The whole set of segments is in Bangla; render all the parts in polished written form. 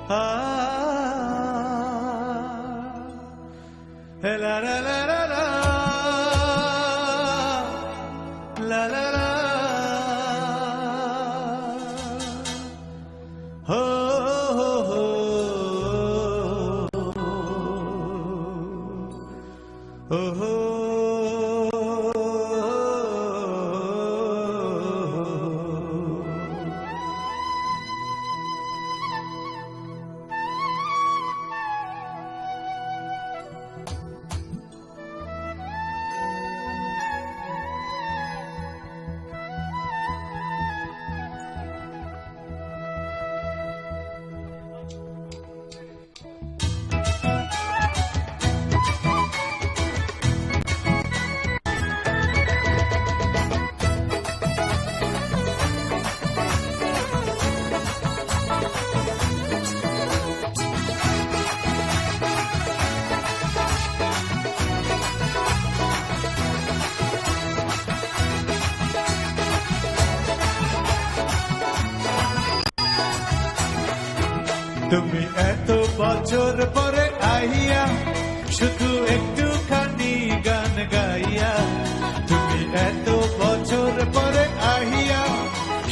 La la la la la, la la la, ho ho ho, ho ho. তুমি এত বছর পরে আইয়া শুধু একটুখানি গান গাইয়া, তুমি এত বছর পরে আইয়া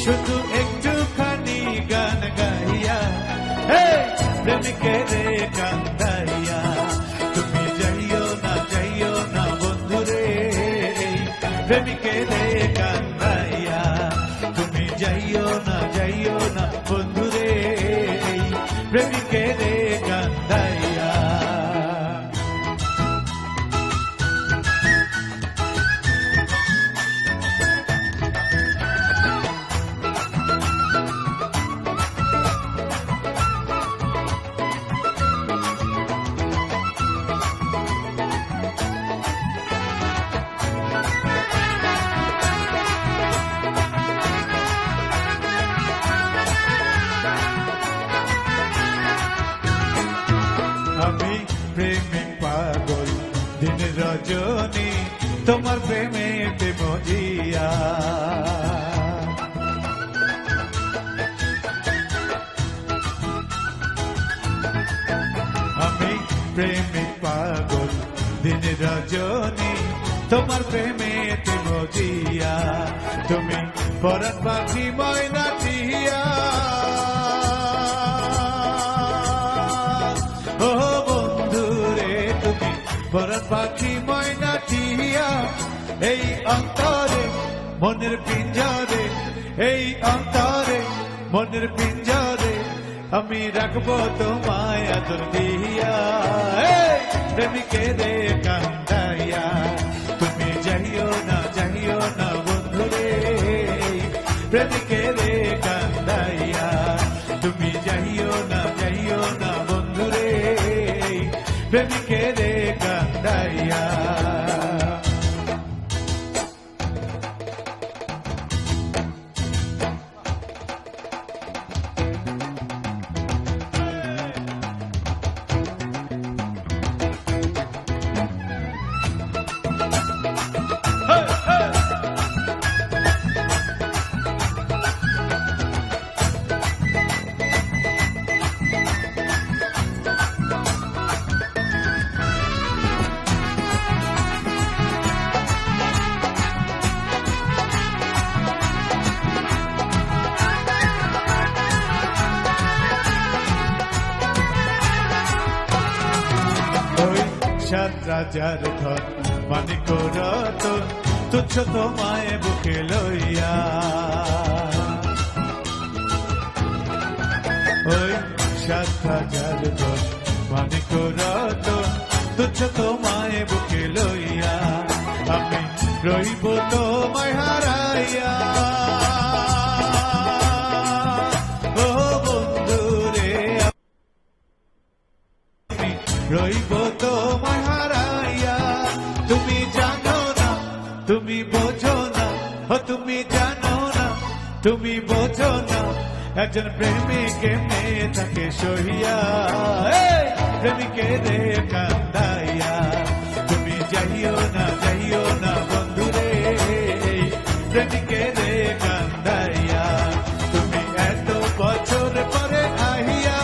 শুধু একটুখানি গান গাইয়া, হে প্রেমিকের কান্দাইয়া। তুমি যাইও না বন্ধুরে, প্রেমিকের কান্দাইয়া। তুমি যাইও না বন্ধুরে, প্রেমিকের কান্দাইয়া। আমি প্রেমিক পাগল দিন রজনী, তোমার প্রেমেতে মজিয়া। আমি প্রেমিক পাগল দিন রজনী, তোমার প্রেমেতে মজিয়া। তুমি পরাণ পাখি ময়না টিয়া, ও বন্ধুরে তুমি পরাণ পাখি ময়না টিয়া। এই অন্তরে মনের পিঞ্জরে, এই অন্তরে মনের পিঞ্জরে আমি রাখবো তোমায় আদর দিয়া। প্রেমিকের কান্দাইয়া, তুমি যাইও না বন্ধুরে, প্রেমিকের কান্দাইয়া। তুমি যাইও না বন্ধুরে, প্রেমিকের কান্দাইয়া। সাত রাজার ঘর মানিক রতন, তুচ্ছ তোমায় বুকে লইয়া। ওই সাত রাজার ঘর মানিক রতন, তুচ্ছ তোমায় বুকে লইয়া। আমি রইব তোমায় হারাইয়া, ও বন্ধুরে আমি রইব তোমায় হারাইয়া। তুমি জানো না, তুমি বোঝো না, তুমি জানো না, তুমি বোঝো না, একজন প্রেমিকে মেয়ে থাকে সহিয়া। প্রেমিকের কান্দাইয়া, তুমি যাইও না বন্ধুরে, প্রেমিকের কান্দাইয়া। তুমি এত বছর পরে আইয়া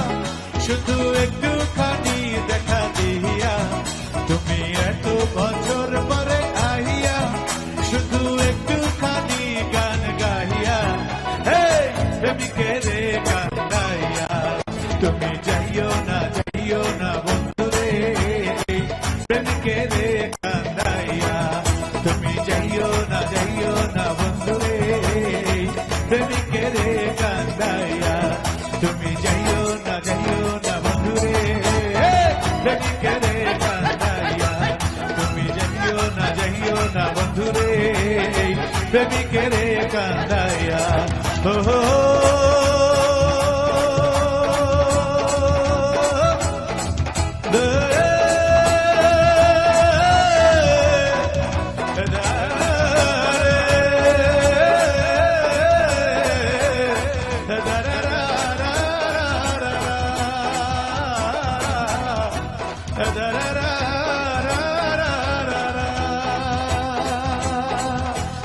প্রেমিকের কান্দাইয়া ও হো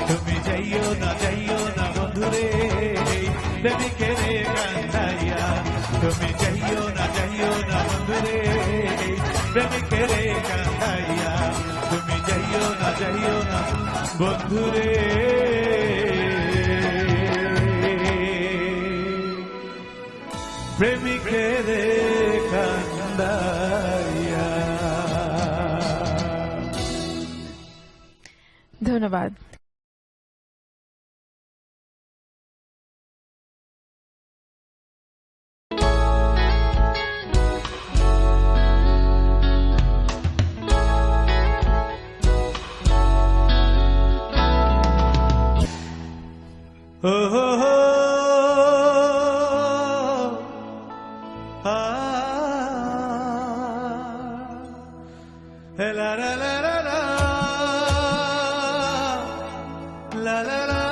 তুমি যাইও না বন্ধুরে প্রেমিকের কান্দাইয়া তুমি যাইও না বন্ধুরে প্রেমিকের কান্দাইয়া তুমি যাইও না বন্ধুরে প্রেমিকের কান্দাইয়া। ধন্যবাদ। Oh, oh, oh, la la la la la, la la la,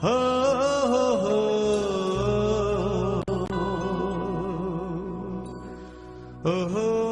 oh, oh, oh, oh, oh.